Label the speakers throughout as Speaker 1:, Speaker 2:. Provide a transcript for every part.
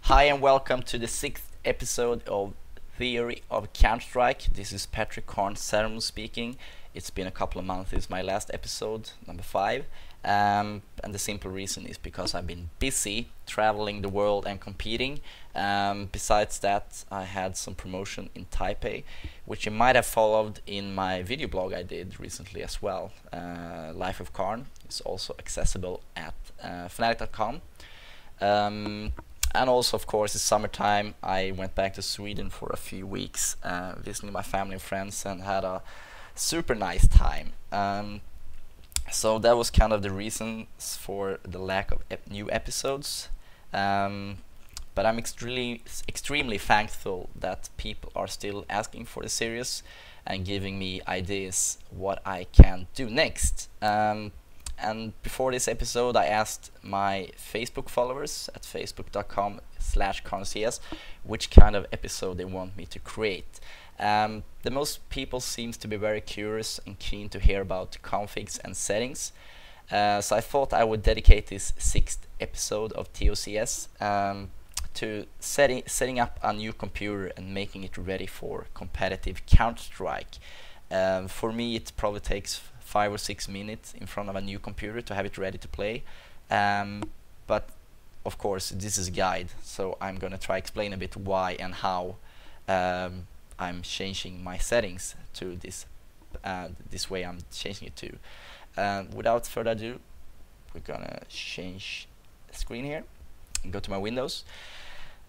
Speaker 1: Hi and welcome to the 6th episode of Theory of Counter-Strike. This is cArn speaking. It's been a couple of months since my last episode, number 5. And the simple reason is because I've been busy traveling the world and competing. Besides that, I had some promotion in Taipei, which you might have followed in my video blog I did recently as well. Life of cArn is also accessible at fnatic.com. And also, of course, it's summertime. I went back to Sweden for a few weeks, visiting my family and friends, and had a super nice time. So that was kind of the reasons for the lack of new episodes. But I'm extremely thankful that people are still asking for the series and giving me ideas what I can do next. And before this episode, I asked my Facebook followers at facebook.com/cArnCS which kind of episode they want me to create. The most people seems to be very curious and keen to hear about configs and settings. So I thought I would dedicate this 6th episode of ToCS to setting up a new computer and making it ready for competitive Counter-Strike. For me, it probably takes 5 or 6 minutes in front of a new computer to have it ready to play. But of course, this is a guide, so I'm gonna try explain a bit why and how I'm changing my settings to this way I'm changing it to. Without further ado, we're gonna change the screen here and go to my Windows.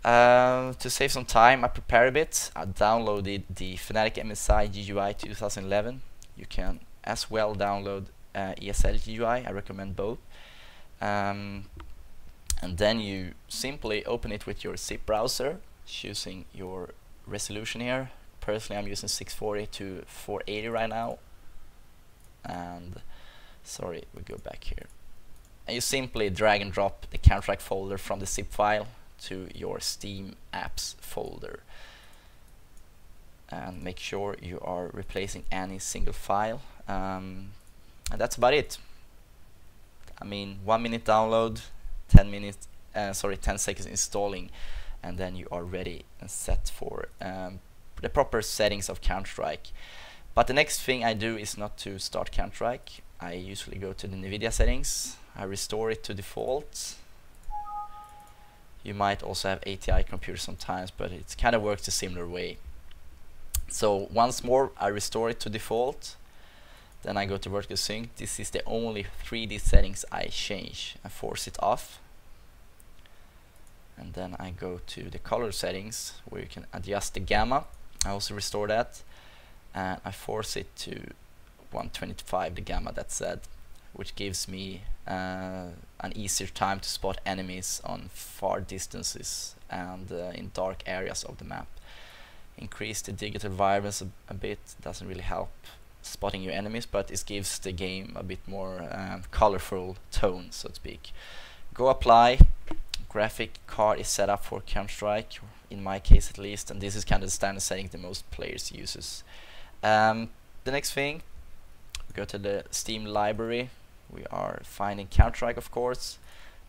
Speaker 1: To save some time, I prepare a bit. I downloaded the Fnatic MSI GUI 2011. You can as well download ESL GUI. I recommend both. And then you simply open it with your zip browser, choosing your resolution here. Personally, I'm using 640 to 480 right now. And sorry, we go back here. And you simply drag and drop the Counter-Strike folder from the zip file to your Steam apps folder. And make sure you are replacing any single file. And that's about it. I mean, 1 minute download, 10 seconds installing, and then you are ready and set for the proper settings of Counter-Strike. But the next thing I do is not to start Counter-Strike. I usually go to the NVIDIA settings. I restore it to default. You might also have ATI computers sometimes, but it kind of works a similar way. So once more, I restore it to default. Then I go to vertical sync. This is the only 3D settings I change. I force it off. And then I go to the color settings where you can adjust the gamma. I also restore that. And I force it to 125, the gamma that said, which gives me an easier time to spot enemies on far distances and in dark areas of the map. Increase the digital vibrance a bit, doesn't really help spotting your enemies, but it gives the game a bit more colorful tone, so to speak. Go apply. Graphic card is set up for Counter-Strike, in my case at least, and this is kind of the standard setting that most players uses. The next thing, we go to the Steam library. We are finding Counter-Strike, of course,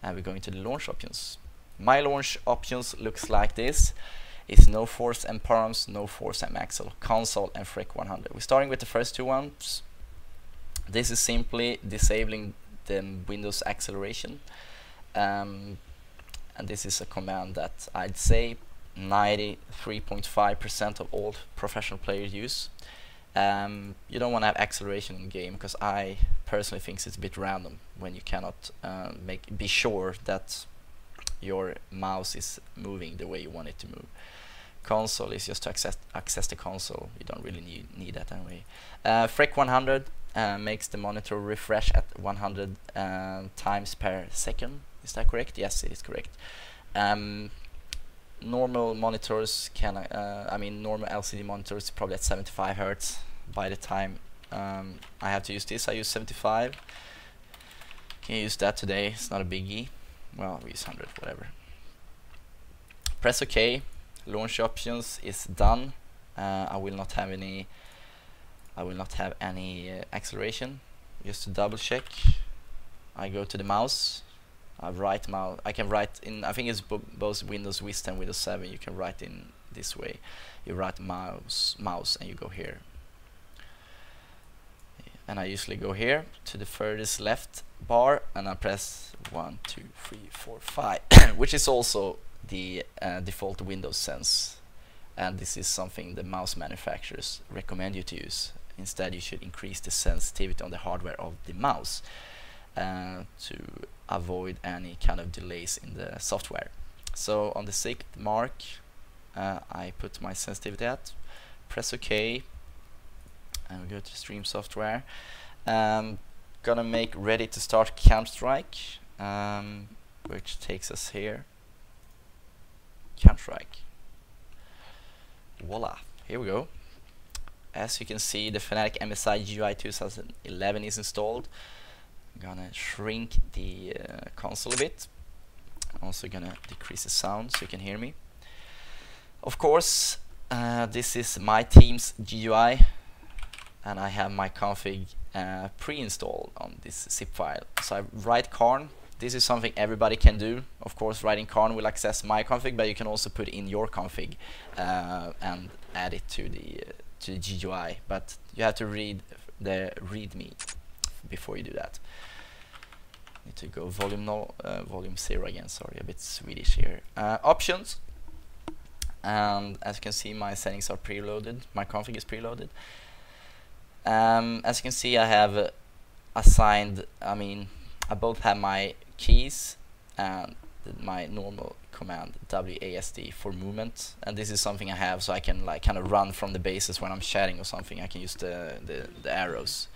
Speaker 1: and we're going to the launch options. My launch options looks like this. It's no force and params, no force and axle, console and FREC 100. We're starting with the first two ones. This is simply disabling the Windows acceleration. And this is a command that I'd say 93.5% of all professional players use. You don't want to have acceleration in game, because I personally think it's a bit random when you cannot be sure that your mouse is moving the way you want it to move. Console is just to access the console. You don't really need that anyway. FREC 100 makes the monitor refresh at 100 times per second. Is that correct? Yes, it is correct. Um, Normal monitors can, normal LCD monitors probably at 75 Hertz. By the time I have to use this, I use 75. Can use that today, it's not a biggie. Well, we use 100, whatever. Press OK. Launch options is done. I will not have any acceleration. Just to double check, I go to the mouse. I can write in, I think it's both Windows Vista and Windows 7. You can write in this way. You write mouse, and you go here. And I usually go here to the furthest left bar, and I press 1, 2, 3, 4, 5, which is also the default Windows sense. And this is something the mouse manufacturers recommend you to use. Instead, you should increase the sensitivity on the hardware of the mouse to avoid any kind of delays in the software. So on the 6th mark, I put my sensitivity at, press OK, and we go to stream software. Gonna make ready to start Counter-Strike, which takes us here. Counter-Strike. Voila, here we go. As you can see, the Fnatic MSI GUI 2011 is installed. I'm gonna shrink the console a bit. I'm also gonna decrease the sound so you can hear me. Of course, this is my team's GUI, and I have my config pre-installed on this zip file. So I write cArn. This is something everybody can do. Of course, writing cArn will access my config, but you can also put in your config and add it to the GUI. But you have to read the README before you do that. Need to go volume 0 again. Sorry, a bit Swedish here. Options, and as you can see, my settings are preloaded. My config is preloaded. As you can see, I have assigned. I both have my keys and my normal command WASD for movement, and this is something I have so I can like kind of run from the bases when I'm chatting or something. I can use the arrows.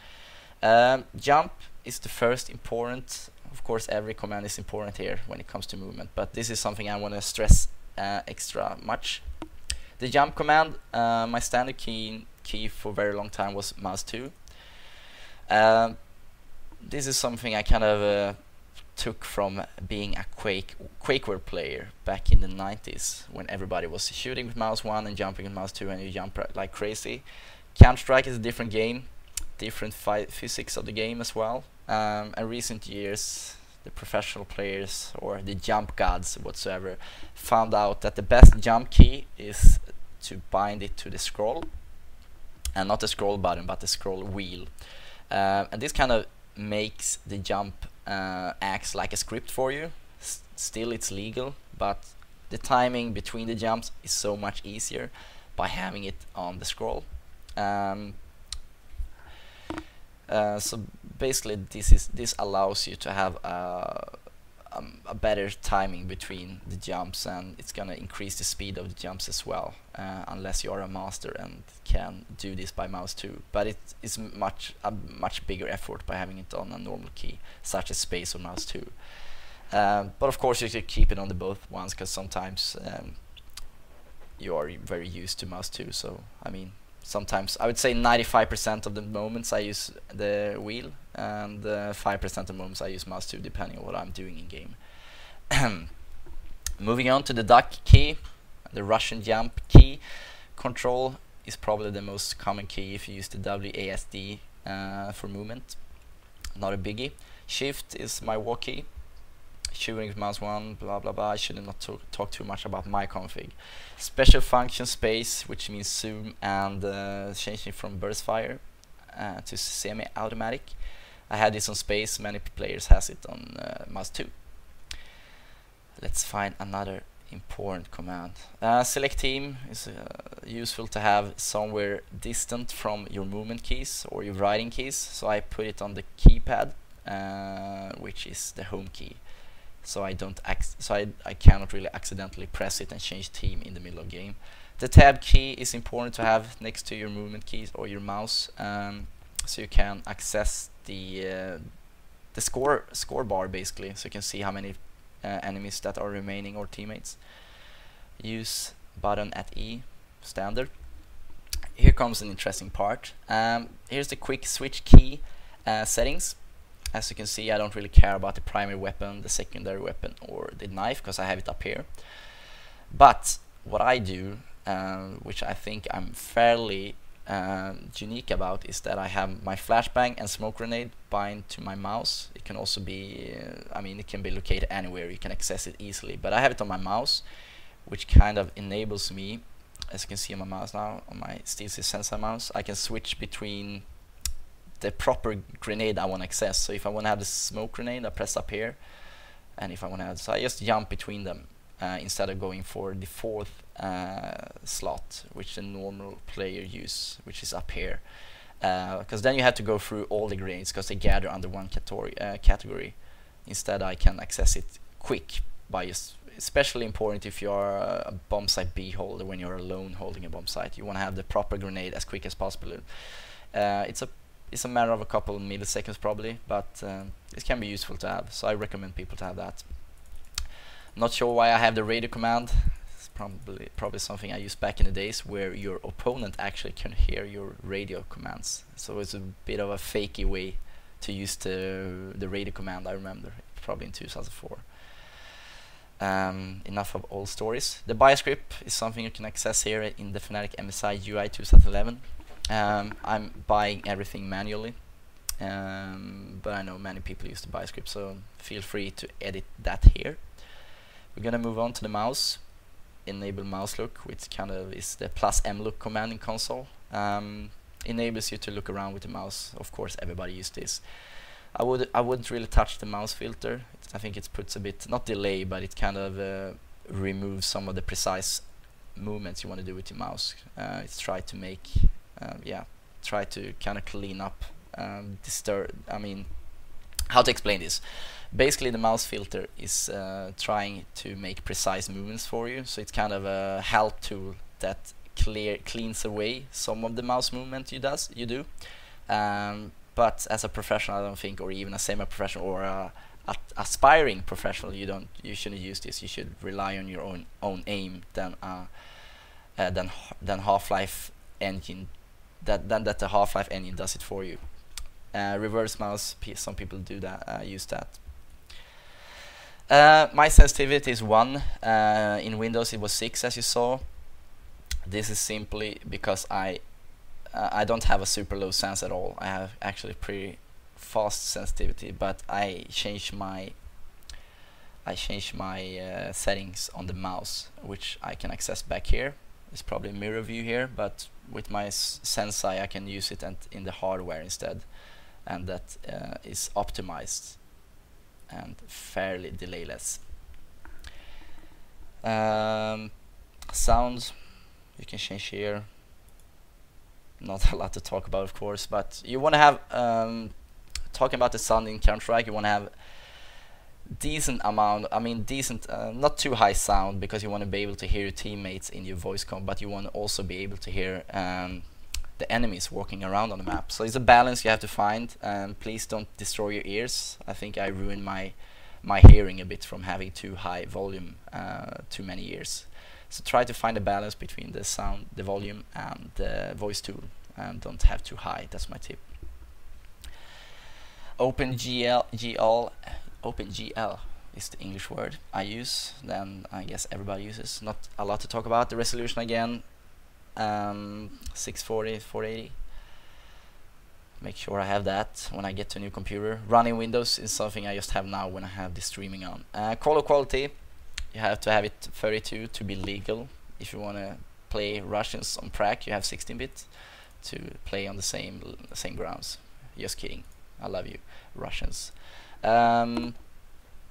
Speaker 1: Jump is the first important. Of course, every command is important here when it comes to movement, but this is something I want to stress extra much. The jump command, my standard key for a very long time was mouse 2. This is something I kind of took from being a Quakeware player back in the 90s, when everybody was shooting with mouse 1 and jumping with mouse 2, and you jump like crazy. Counter-Strike is a different game, different physics of the game as well. And recent years, the professional players or the jump gods whatsoever found out that the best jump key is to bind it to the scroll, and not the scroll button but the scroll wheel. And this kind of makes the jump acts like a script for you. Still, it's legal, but the timing between the jumps is so much easier by having it on the scroll. So basically, this allows you to have a better timing between the jumps, and it's gonna increase the speed of the jumps as well, unless you are a master and can do this by mouse 2. But it is a much bigger effort by having it on a normal key such as space or mouse 2. But of course you should keep it on the both ones, because sometimes you are very used to mouse 2. So sometimes I would say 95% of the moments I use the wheel, and 5% of the moments I use mouse 2, depending on what I'm doing in game. Moving on to the duck key, the Russian jump key. Control is probably the most common key if you use the WASD for movement. Not a biggie. Shift is my walk key. Shooting with mouse 1, blah blah blah. I should not talk too much about my config. Special function space, which means zoom, and changing from burst fire to semi-automatic. I had this on space. Many players has it on mouse 2. Let's find another important command. Select team is useful to have somewhere distant from your movement keys or your writing keys. So I put it on the keypad, which is the home key. So I cannot really accidentally press it and change team in the middle of game. The tab key is important to have next to your movement keys or your mouse, so you can access the score bar basically, so you can see how many enemies that are remaining or teammates. Use button at E, standard. Here comes an interesting part. Here's the quick switch key settings. As you can see, I don't really care about the primary weapon, the secondary weapon, or the knife, because I have it up here. But what I do, which I think I'm fairly unique about, is that I have my flashbang and smoke grenade bind to my mouse. It can also be, I mean, it can be located anywhere, you can access it easily, but I have it on my mouse, which kind of enables me, as you can see on my mouse now, on my ToCSe06 mouse, I can switch between the proper grenade I want to access. So if I want to have the smoke grenade, I press up here, and if I want to have, so I just jump between them instead of going for the fourth slot, which the normal player use, which is up here, because then you have to go through all the grenades because they gather under one category. Instead, I can access it quick by just, especially important if you are a bomb site B holder. When you're alone holding a bomb site, you want to have the proper grenade as quick as possible. It's a matter of a couple of milliseconds probably, but it can be useful to have, so I recommend people to have that. Not sure why I have the radio command. It's probably something I used back in the days where your opponent actually can hear your radio commands. So it's a bit of a fakey way to use the radio command, I remember, probably in 2004. Enough of old stories. The bioscript is something you can access here in the Fnatic MSI UI 2011. I'm buying everything manually, but I know many people use the bioscript, so feel free to edit that here. We're gonna move on to the mouse. Enable mouse look, which kind of is the +M look command in console. Enables you to look around with the mouse. Of course, everybody uses this. I wouldn't really touch the mouse filter. I think it puts a bit, not delay, but it kind of removes some of the precise movements you want to do with your mouse. It's try to make, try to kind of clean up, I mean, how to explain this? Basically, the mouse filter is trying to make precise movements for you. So it's kind of a help tool that cleans away some of the mouse movement you do. But as a professional, I don't think, or even a semi-professional or a aspiring professional, you shouldn't use this. You should rely on your own aim than Half-Life engine. That the Half-Life engine does it for you. Reverse mouse, some people do that, use that. My sensitivity is 1. In Windows it was 6, as you saw. This is simply because I don't have a super low sense at all. I have actually pretty fast sensitivity, but I changed my settings on the mouse, which I can access back here. It's probably a mirror view here, but with my Sensei I can use it in the hardware instead, and that is optimized and fairly delayless. Sound you can change here. Not a lot to talk about, of course, but you want to have talking about the sound in Counter-Strike, you want to have decent amount, I mean decent, not too high sound, because you want to be able to hear your teammates in your voice comm, but you want to also be able to hear the enemies walking around on the map. So it's a balance you have to find, and please don't destroy your ears. I think I ruined my hearing a bit from having too high volume too many years. So try to find a balance between the sound, the volume, and the voice tool, and don't have too high. That's my tip. OpenGL is the English word I use. Then I guess everybody uses. Not a lot to talk about. The resolution again, 640, 480. Make sure I have that when I get to a new computer. Running Windows is something I just have now when I have the streaming on. Color quality. You have to have it 32 to be legal. If you want to play Russians on Prac, you have 16-bit to play on the same grounds. Just kidding. I love you, Russians.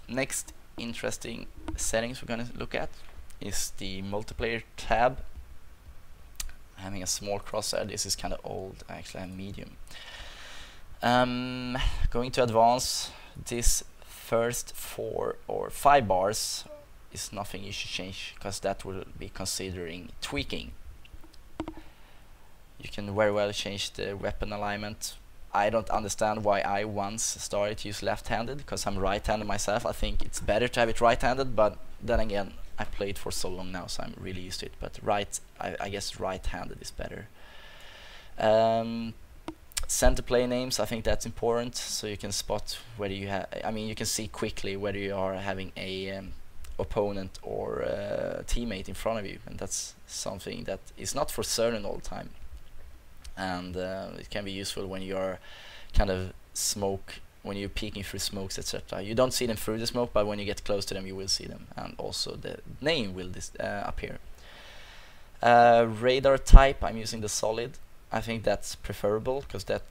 Speaker 1: Next interesting settings we're going to look at is the multiplayer tab. Having a small crosshair. This is kind of old. Actually, I'm medium. Going to advanced. This first 4 or 5 bars is nothing you should change, because that will be considering tweaking. You can very well change the weapon alignment. I don't understand why I once started to use left-handed, because I'm right-handed myself. I think it's better to have it right-handed, but then again, I played for so long now, so I'm really used to it. But I guess right-handed is better. Center play names, I think that's important, so you can spot whether you have. I mean, you can see quickly whether you are having a opponent or a teammate in front of you, and that's something that is not for certain all the time. And it can be useful when you are kind of when you're peeking through smokes, etc. You don't see them through the smoke, but when you get close to them, you will see them, and also the name will appear. Radar type, I'm using the solid. I think that's preferable, because that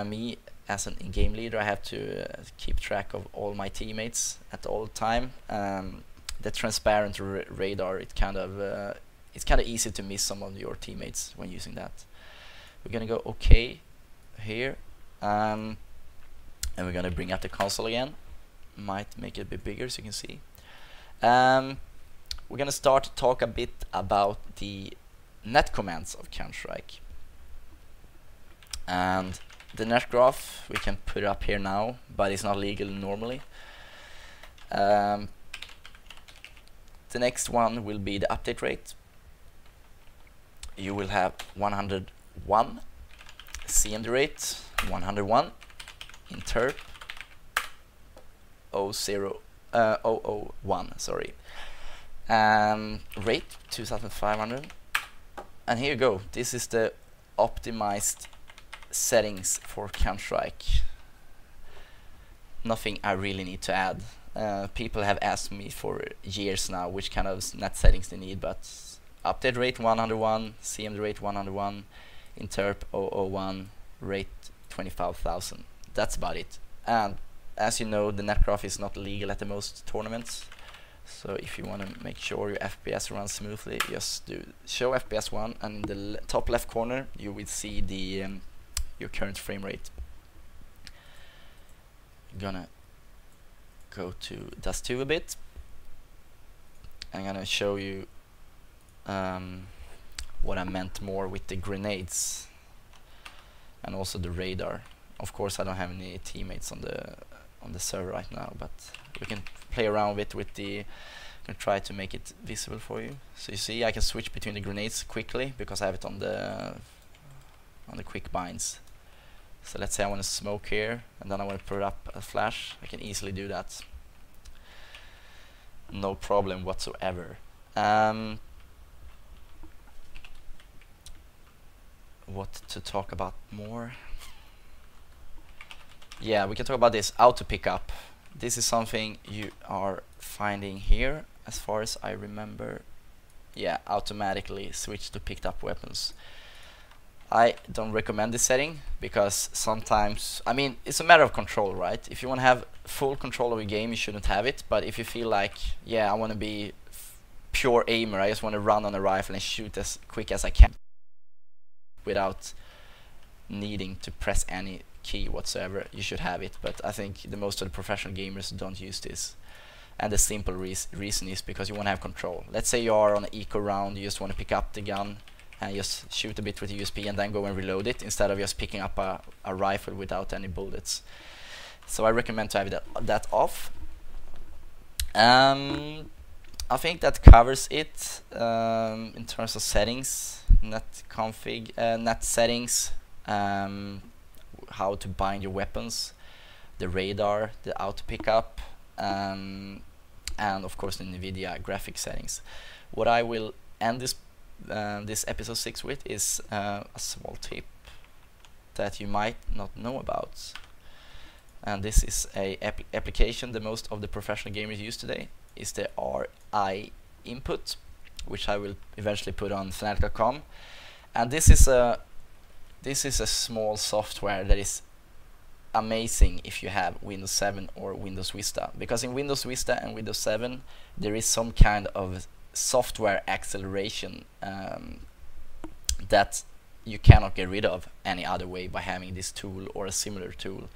Speaker 1: me as an in-game leader, I have to keep track of all my teammates at all time. The transparent radar, it's kind of easy to miss some of your teammates when using that. We're gonna go OK here, and we're gonna bring up the console again. Might make it a bit bigger so you can see. We're gonna start to talk a bit about the net commands of Counter-Strike. And the net graph, we can put it up here now, but it's not legal normally. The next one will be the update rate. You will have 101 CMD rate, 101 interp 001, sorry. Rate 2500, and here you go. This is the optimized settings for Counter-Strike. Nothing I really need to add. People have asked me for years now which kind of net settings they need, but update rate 101, CMD rate 101, interp 001, rate 25,000. That's about it. And as you know, the net graph is not legal at the most tournaments, so if you want to make sure your FPS runs smoothly, just do show FPS 1, and in the top left corner you will see the your current frame rate. I'm gonna go to Dust 2 a bit. I'm gonna show you what I meant more with the grenades and also the radar. Of course, I don't have any teammates on the server right now, but we can play around with the. I can try to make it visible for you. So you see, I can switch between the grenades quickly because I have it on the quick binds. So let's say I want to smoke here, and then I want to put up a flash. I can easily do that. No problem whatsoever. What to talk about more? Yeah, we can talk about this auto pickup. This is something you are finding here, as far as I remember. Yeah, automatically switch to picked up weapons. I don't recommend this setting because sometimes, I mean, it's a matter of control, right? If you want to have full control of your game, you shouldn't have it. But if you feel like, yeah, I want to be pure aimer, I just want to run on a rifle and shoot as quick as I can without needing to press any key whatsoever, you should have it. But I think the most of the professional gamers don't use this, and the simple reason is because you want to have control. Let's say you are on an eco round, you just want to pick up the gun and just shoot a bit with the USP and then go and reload it, instead of just picking up a rifle without any bullets. So I recommend to have that off. I think that covers it in terms of settings, net config, net settings, how to bind your weapons, the radar, the auto pickup, and of course the NVIDIA graphic settings. What I will end this episode 6 with is a small tip that you might not know about, and this is a application that most of the professional gamers use today. Is the RI input, which I will eventually put on Fnatic.com, and this is a small software that is amazing if you have Windows 7 or Windows Vista, because in Windows Vista and Windows 7 there is some kind of software acceleration that you cannot get rid of any other way by having this tool or a similar tool.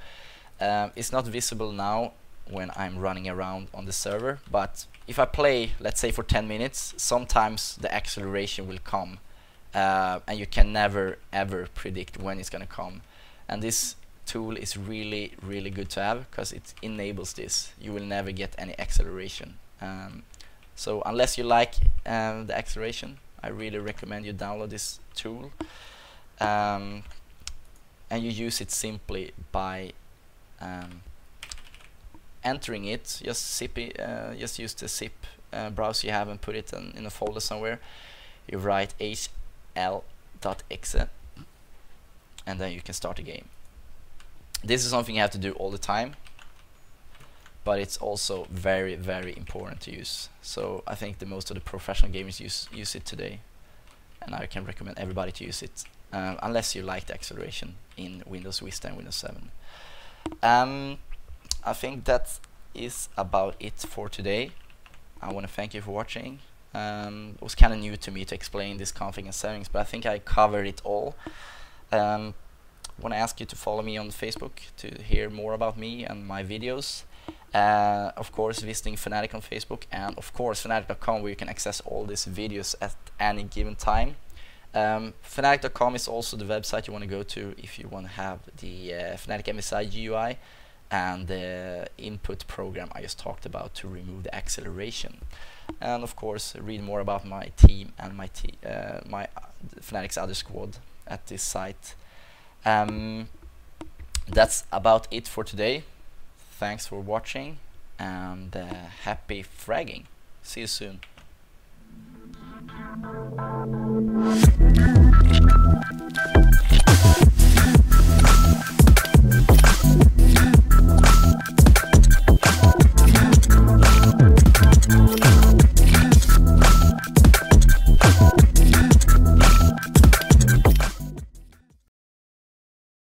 Speaker 1: It's not visible now when I'm running around on the server, but if I play, let's say for 10 minutes, sometimes the acceleration will come, and you can never ever predict when it's gonna come. And this tool is really good to have, because it enables this. You will never get any acceleration. So unless you like the acceleration, I really recommend you download this tool, and you use it simply by entering it. Just use the zip browser you have and put it in a folder somewhere. You write hl.exe, and then you can start a game. This is something you have to do all the time, but it's also very important to use. So I think the most of the professional gamers use it today, and I can recommend everybody to use it, unless you like the acceleration in Windows Vista and Windows 7. I think that is about it for today. I want to thank you for watching. It was kind of new to me to explain this config and settings, but I think I covered it all. I want to ask you to follow me on Facebook to hear more about me and my videos. Of course, visiting Fnatic on Facebook, and of course Fnatic.com, where you can access all these videos at any given time. Fnatic.com is also the website you want to go to if you want to have the Fnatic MSI GUI and the input program I just talked about to remove the acceleration. And of course, read more about my team and my Fnatic's other squad at this site. That's about it for today. Thanks for watching, and happy fragging. See you soon.